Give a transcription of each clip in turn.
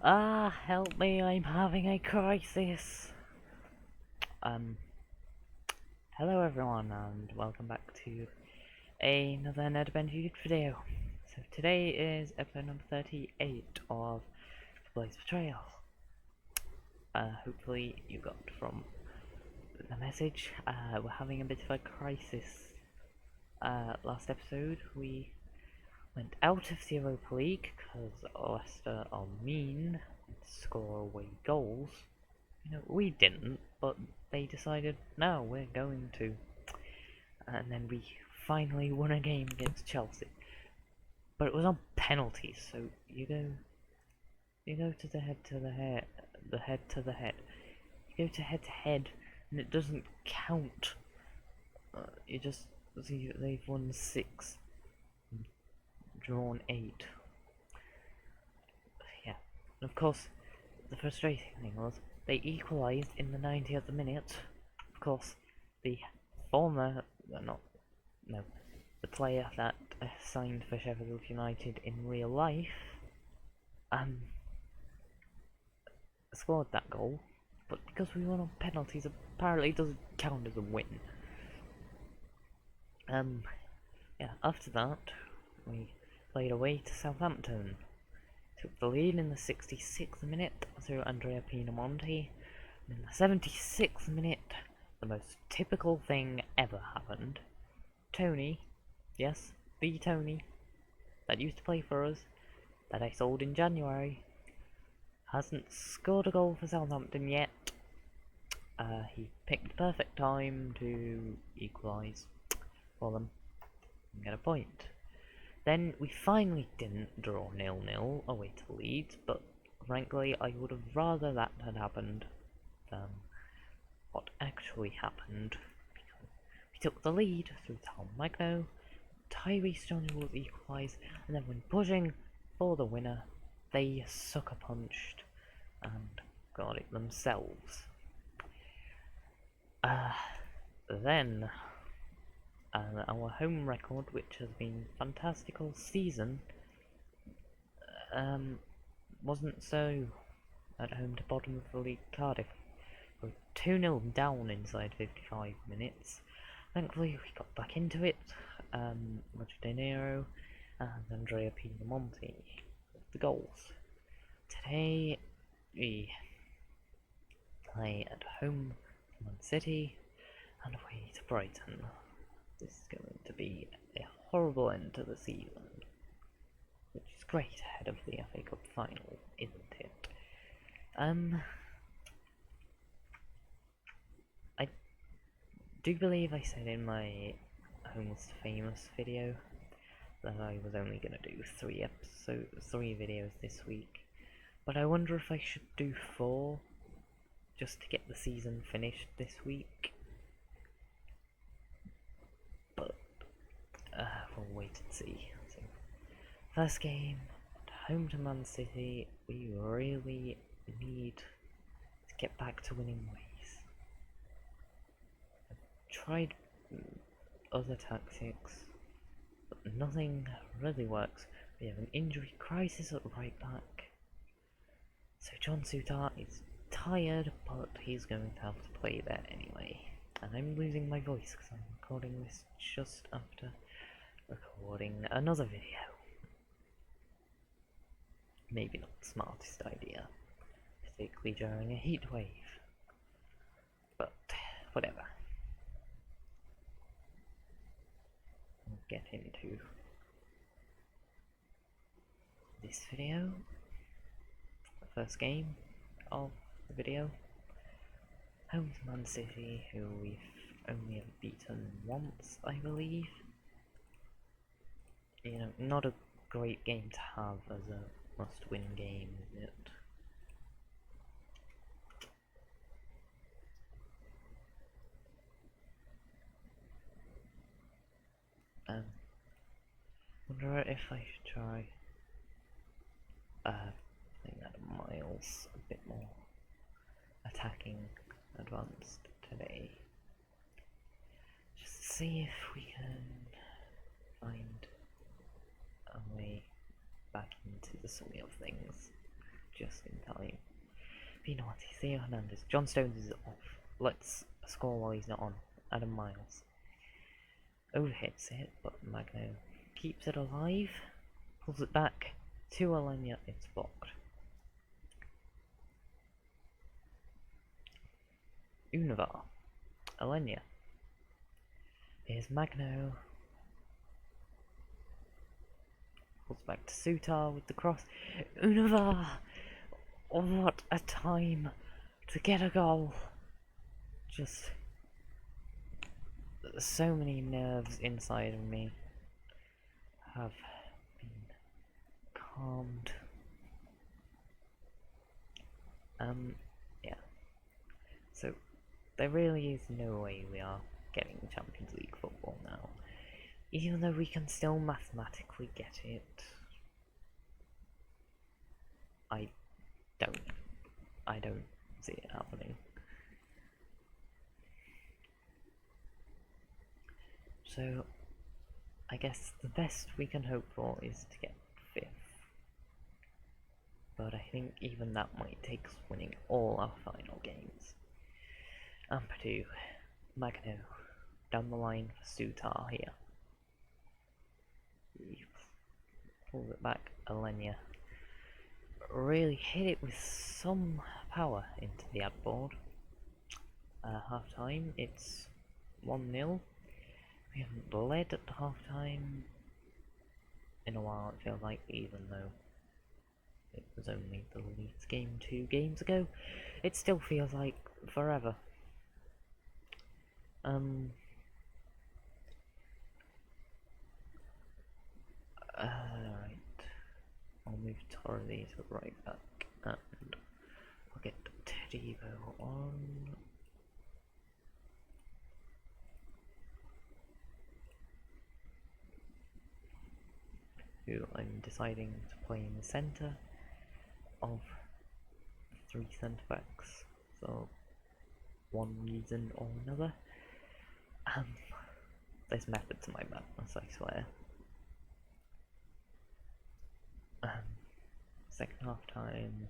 Help me, I'm having a crisis. Hello everyone, and welcome back to another Nerd Adventure video. So today is episode number 38 of Betrayal. Hopefully you got from the message. We're having a bit of a crisis. Last episode we went out of the Europa League because Leicester are mean and score away goals. You know, we didn't, but they decided, no, we're going to. And then we finally won a game against Chelsea. But it was on penalties, so you go to the head to the head, the head to the head. You go to head, and it doesn't count. You just see they've won 6, drawn 8. Yeah, and of course, the frustrating thing was they equalised in the 90th minute. Of course, the the player that signed for Sheffield United in real life, scored that goal, but because we won on penalties, apparently it doesn't count as a win. Yeah, after that, we played away to Southampton. Took the lead in the 66th minute through Andrea Pinamonti, and in the 76th minute, the most typical thing ever happened. Tony, yes, the Tony, that used to play for us, that I sold in January, hasn't scored a goal for Southampton yet. He picked the perfect time to equalise for them and get a point. Then we finally didn't draw 0-0 away to Leeds, but frankly I would have rather that had happened than what actually happened. We took the lead through Tom Magno, Tyree Stoney was equalised, and then when pushing for the winner, they sucker punched and got it themselves. Then our home record, which has been fantastic all season, wasn't so at home to bottom of the league Cardiff. We were 2-0 down inside 55 minutes. Thankfully we got back into it. Roger De Niro and Andrea Pinamonti with the goals. Today we play at home to Man City and away to Brighton. This is going to be a horrible end to the season, which is great ahead of the FA Cup final, isn't it? I do believe I said in my Almost Famous video that I was only going to do 3 videos this week, but I wonder if I should do 4 just to get the season finished this week. But we'll wait and see. So, first game at home to Man City. We really need to get back to winning ways. I've tried other tactics, but nothing really works. We have an injury crisis at right back, so John Souttar is tired, but he's going to have to play there anyway. And I'm losing my voice because I'm recording this just after recording another video. Maybe not the smartest idea, particularly during a heat wave, but whatever. We'll get into this video, the first game of the video. Home to Man City, who we've only ever beaten once, I believe. You know, not a great game to have as a must-win game, is it? Wonder if I should try playing that Miles a bit more attacking advanced today. Just see if we can find a way back into the swing of things, just in time. Pinotti, Theo Hernandez, John Stones is off. Let's score while he's not on. Adam Miles. Overhits it, but Magno keeps it alive. Pulls it back to Alenia, it's blocked. Univar. Alenia. Here's Magno. Pulls back to Sutar with the cross. Univar! What a time to get a goal. Just so many nerves inside of me have been calmed. Yeah. So there really is no way we are getting Champions League football now. Even though we can still mathematically get it, I don't see it happening. So I guess the best we can hope for is to get 5th. But I think even that might take us winning all our final games. Ampadu, Magno, down the line for Sutar here. He pulls it back, Alenia. Really hit it with some power into the ad board. Half time, it's 1-0. We haven't led at half time in a while, it feels like, even though it was only the Leeds game 2 games ago. It still feels like forever. Right. I'll move Torres to right back and I'll get Tedivo on. Who I'm deciding to play in the centre of 3 centre backs for one reason or another. There's method to my madness, I swear. Second half time.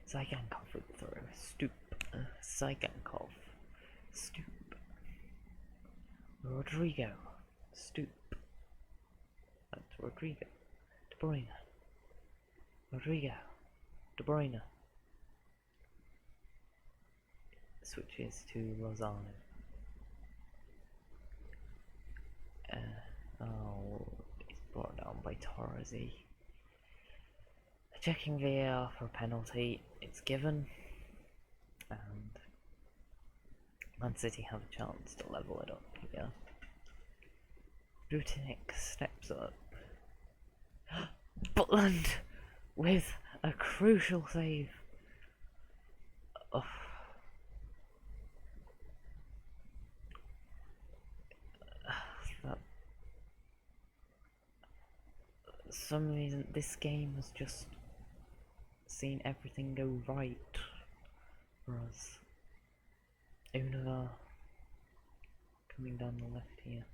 Zygankov with the throw. Stoop. Zygankov. Stoop. Rodrigo. Stoop. That's Rodrigo. De Bruyne. Rodrigo. De Bruyne. Switches to Lozano. He's brought down by Torres. Checking VAR for a penalty. It's given. And Man City have a chance to level it up here. Brutinik steps up. Butland with a crucial save. Oh. For some reason, this game has just seen everything go right for us. Univar coming down the left here.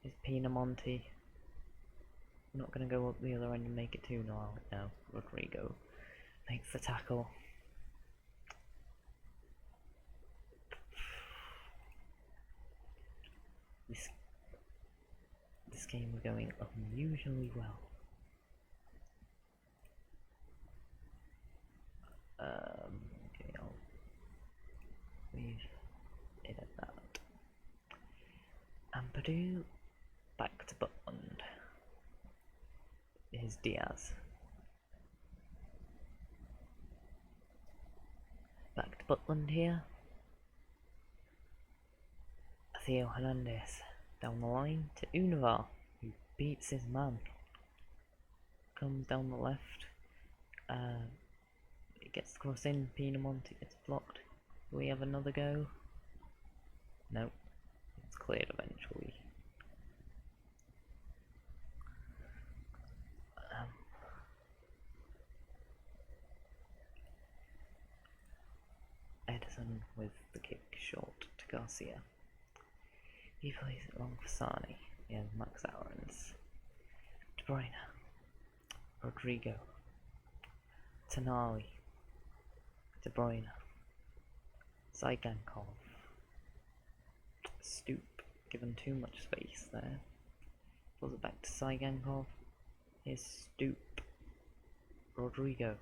Is Pinamonti. I'm not going to go up the other end and make it 2-0 now. Rodrigo makes the tackle. This game is going unusually well. Okay, I'll leave it at that. Ampadu, back to Butland. Here's Diaz. Back to Butland here. Theo Hernandez down the line to Univar, who beats his man. Comes down the left. It gets the cross in, Pinamonti gets blocked. Do we have another go? Nope. It's cleared eventually. Edison with the kick short to Garcia. He plays it long for Sani. Max Aarons, De Bruyne, Rodrigo, Tonali, De Bruyne, Zygankov, Stoop, given too much space there. Pulls it back to Zygankov. Here's Stoop, Rodrigo,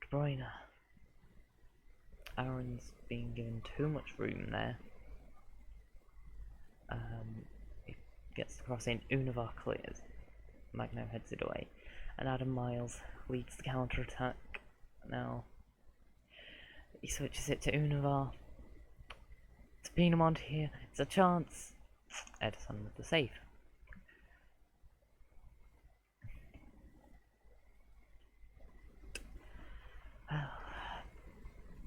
De Bruyne. Aaron's being given too much room there. It gets the cross in, Univar clears. Magno heads it away. And Adam Miles leads the counter attack. Now he switches it to Univar. It's Pinamont here. It's a chance. Edison with the save. Well,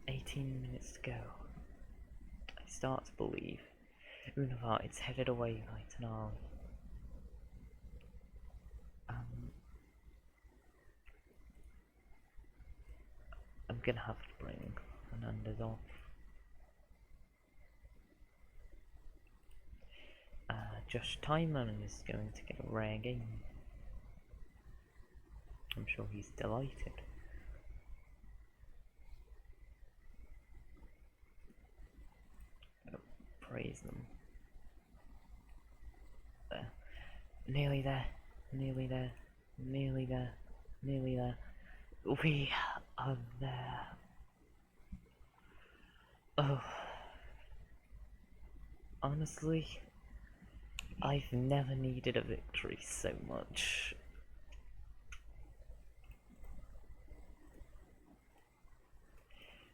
18 minutes to go. I start to believe. Univar, it's headed away by Tonali. I'm gonna have to bring Fernandez off. Josh Timon is going to get a rare game. I'm sure he's delighted. Oh, praise them. There. Nearly there. Nearly there. Nearly there. Nearly there. We are there. Oh. Honestly, I've never needed a victory so much.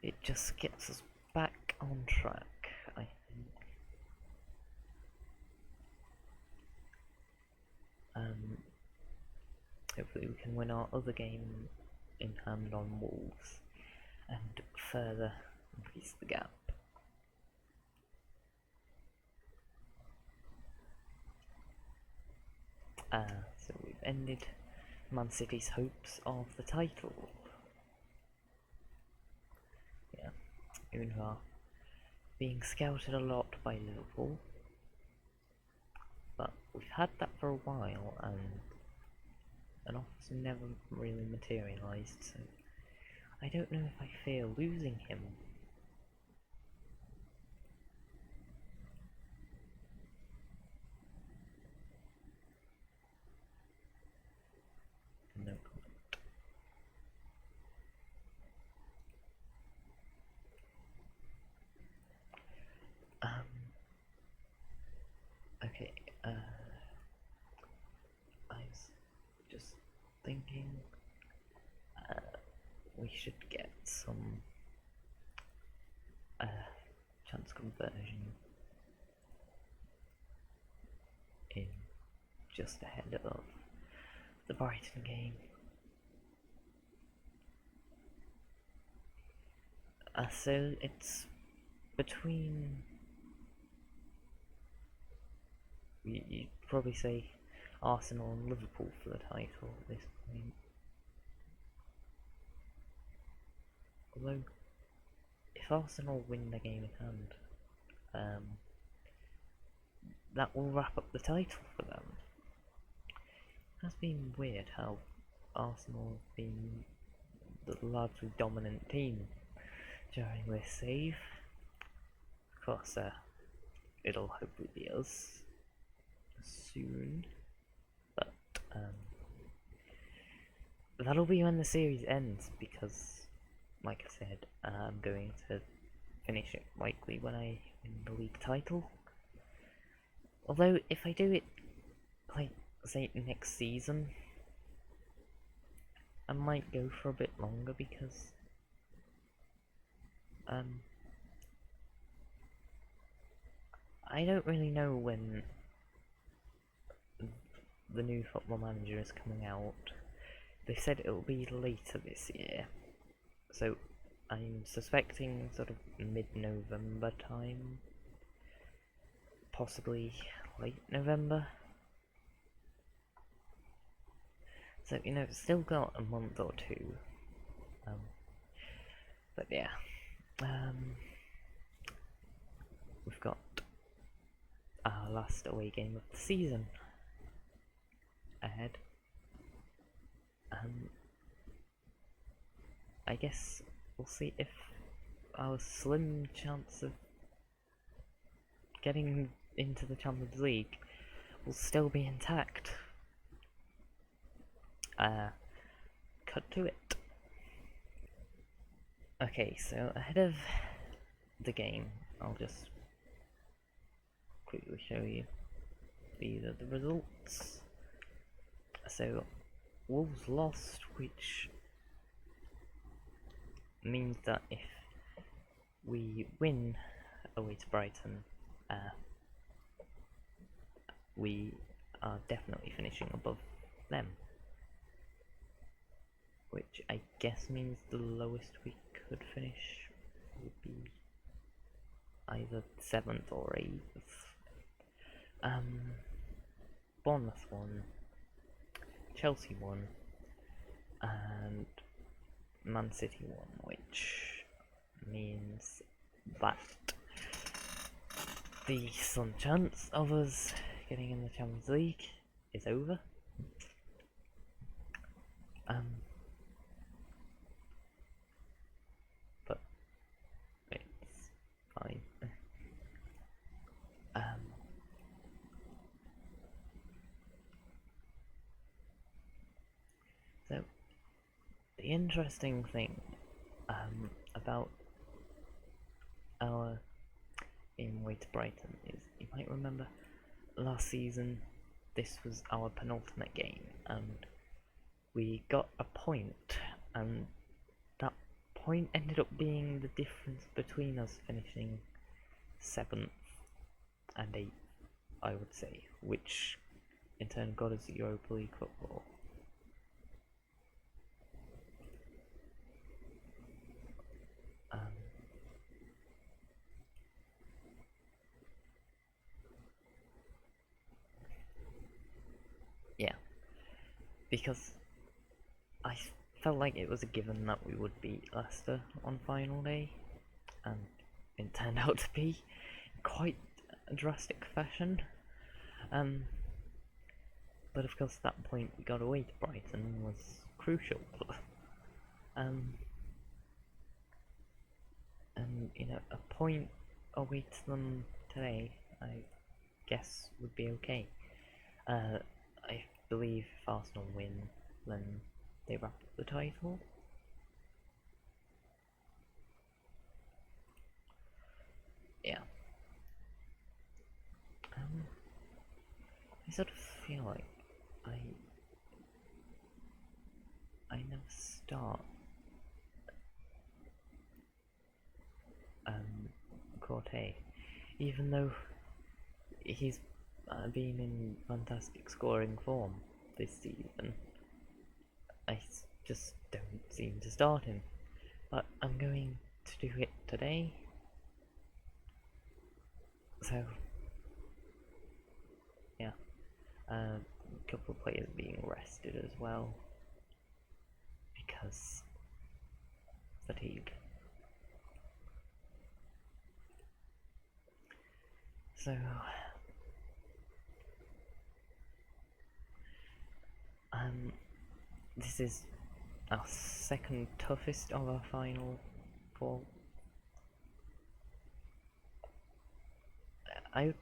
It just gets us back on track, I think. Hopefully we can win our other game in hand on Wolves and further increase the gap. So we've ended Man City's hopes of the title. Yeah, Unvar being scouted a lot by Liverpool, but we've had that for a while and an offer never really materialised, so I don't know if I fear losing him. No comment. Okay, I was just thinking we should get some chance conversion in just ahead of the Brighton game. So it's between, you'd probably say Arsenal and Liverpool for the title at this point. Although, if Arsenal win the game in hand, that will wrap up the title for them. It has been weird how Arsenal have been the largely dominant team during this save. Of course, it'll hopefully be us soon, but that'll be when the series ends, because, like I said, I'm going to finish it likely when I win the league title. Although, if I do it, like, say, next season, I might go for a bit longer, because I don't really know when the new Football Manager is coming out. They said it'll be later this year, so I'm suspecting sort of mid-November time, possibly late November. So, you know, it's still got a month or two. But yeah, we've got our last away game of the season ahead. I guess we'll see if our slim chance of getting into the Champions League will still be intact. Cut to it. Okay, so ahead of the game, I'll just quickly show you. These are the results. So, Wolves lost, which means that if we win away to Brighton, we are definitely finishing above them. Which I guess means the lowest we could finish would be either 7th or 8th. Bournemouth won, Chelsea won, and Man City won, which means that the slim chance of us getting in the Champions League is over. But it's fine. So the interesting thing about our game away to Brighton is, you might remember last season this was our penultimate game and we got a point, and that point ended up being the difference between us finishing 7th and 8th, I would say, which in turn got us Europa League football. Yeah, because I felt like it was a given that we would beat Leicester on final day, and it turned out to be quite a drastic fashion. But of course that point we got away to Brighton was crucial. And you know, a point away to them today, I guess would be okay. I believe if Arsenal win, then they wrap up the title. Yeah. I sort of feel like I never start Corte, even though he's been in fantastic scoring form this season. I just don't seem to start him, but I'm going to do it today. So yeah, a couple of players being rested as well because fatigue. So this is our second toughest of our final 4. I would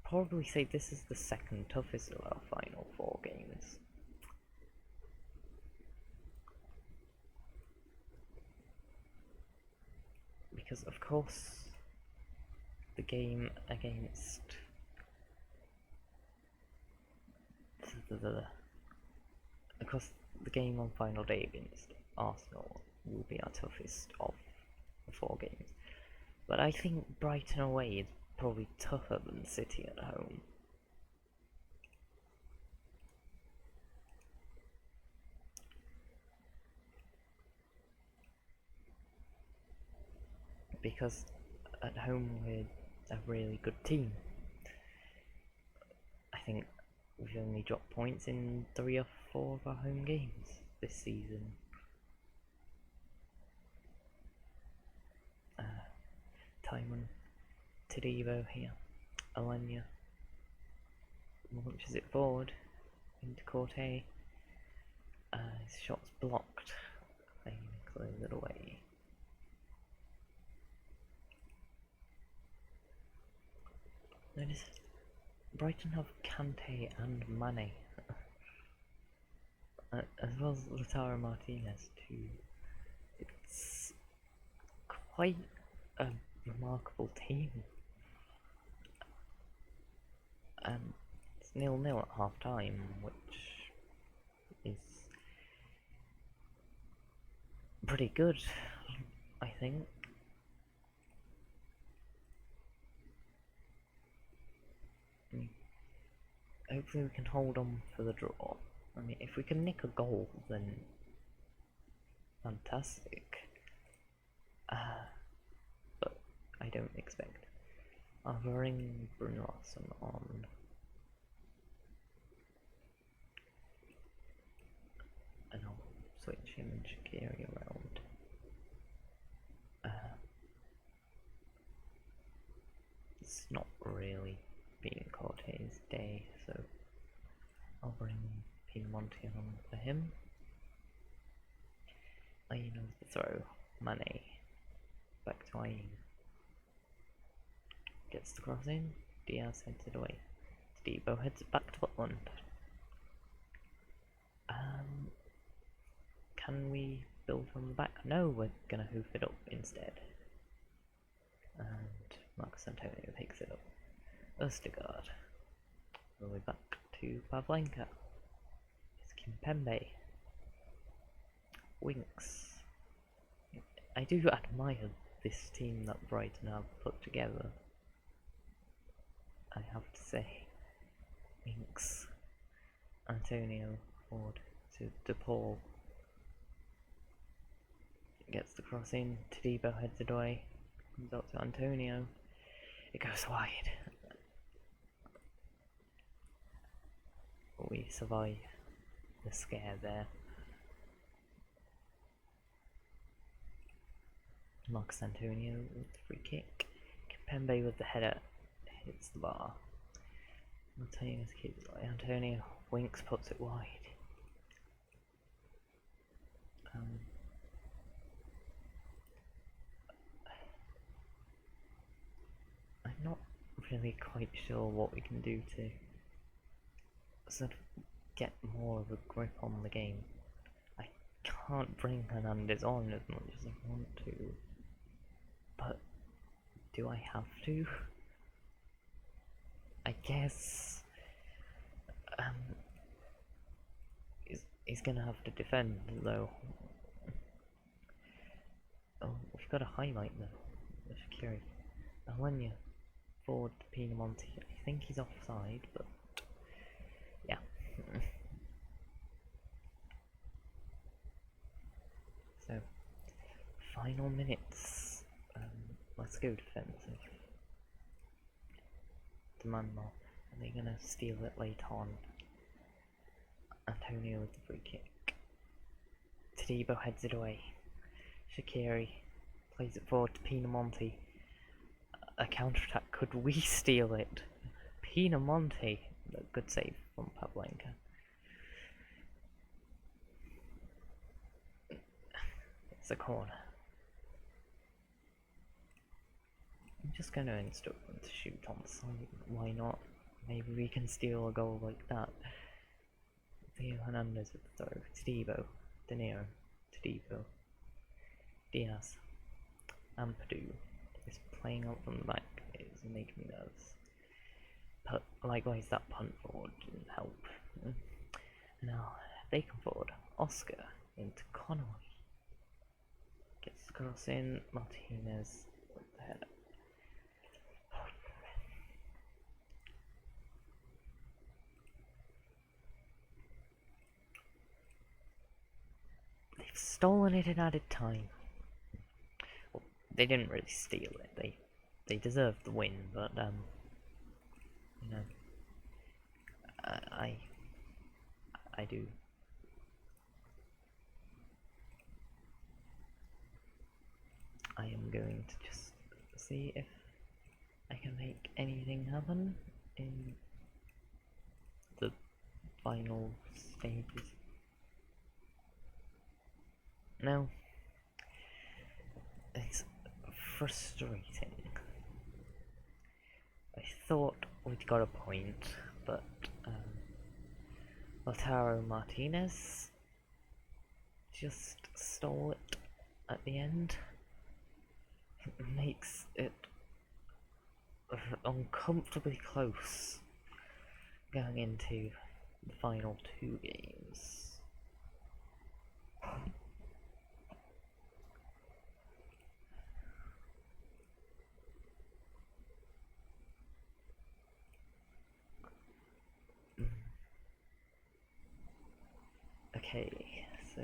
probably say this is the second toughest of our final 4 games. Because of course the game against of course the game on final day against Arsenal will be our toughest of the 4 games. But I think Brighton away is probably tougher than City at home. Because at home we're a really good team. I think we've only dropped points in 3 or 4 of our home games this season. Timon, Tadibo here, Alenia, launches it forward into Corte. His shot's blocked. They clear it away. Notice Brighton have Kante and Mane, as well as Lautaro Martinez too. It's quite a remarkable team. It's 0-0 at half time, which is pretty good, I think. Hopefully we can hold on for the draw. I mean, if we can nick a goal, then fantastic. But I don't expect. I'll bring Brunelson on. And I'll switch him and Shaqiri around. It's not really being Corte's day, so I'll bring Pinamonti on for him. Ayin knows the throw. Mane. Back to Ayin. Gets the cross in. Diaz heads it away. Debo heads it back to Butland. Can we build from the back? No, we're gonna hoof it up instead. And Marcus Antonio takes it up. Østegård. All the way back to Pavlenka. It's Kimpembe. Winks. I do admire this team that Brighton have put together. I have to say. Winks. Antonio forward to DePaul. Gets the cross in. Todibo heads it away. Comes out to Antonio. It goes wide. We survive the scare there. Marcus Antonio with the free kick. Kimpembe with the header hits the bar. Antonio's kick. Antonio Winks puts it wide. I'm not really quite sure what we can do to sort of get more of a grip on the game. I can't bring Hernandez on as much as I want to, but do I have to? I guess he's gonna have to defend though. Oh, we've got a highlight though. Shaqiri. Alenya forward to Pinamonti. I think he's offside, but yeah. So, final minutes. Let's go defensive. Demand more. Are they gonna steal it late on? Antonio with the free kick. Todibo heads it away. Shaqiri plays it forward to Pinamonti. A counter-attack. Could we steal it? Pinamonti. Good save from Pavlenka. It's a corner. I'm just going to instruct them to shoot on the side. Why not? Maybe we can steal a goal like that. Theo Hernandez with the throw. Todibo. De Niro. Todibo. Diaz. Ampadu is playing out from the back. It's making me nervous. But likewise, that punt forward didn't help. Now they come forward. Oscar into Conway. Gets the cross in. Martinez with the header. They've stolen it in added time. Well, they didn't really steal it. They deserved the win, but you know, I do. I am going to just see if I can make anything happen in final stages. Now, it's frustrating. I thought we'd got a point, but Lautaro Martinez just stole it at the end. It makes it uncomfortably close going into the final 2 games. Okay, so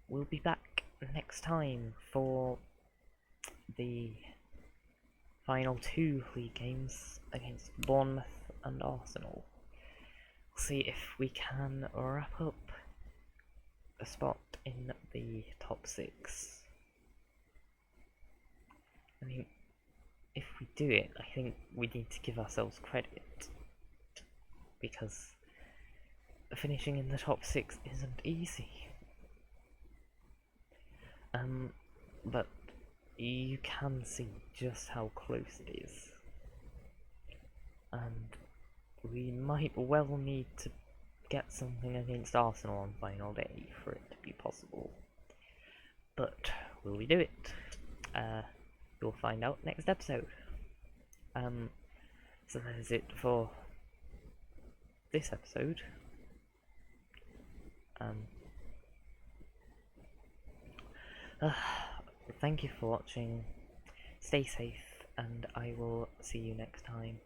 we'll be back next time for the final 2 league games against Bournemouth and Arsenal. We'll see if we can wrap up a spot in the top 6. I mean, if we do it, I think we need to give ourselves credit, because finishing in the top 6 isn't easy. But you can see just how close it is, and we might well need to get something against Arsenal on final day for it to be possible. But will we do it? You'll find out next episode. So that is it for this episode. Thank you for watching, stay safe, and I will see you next time.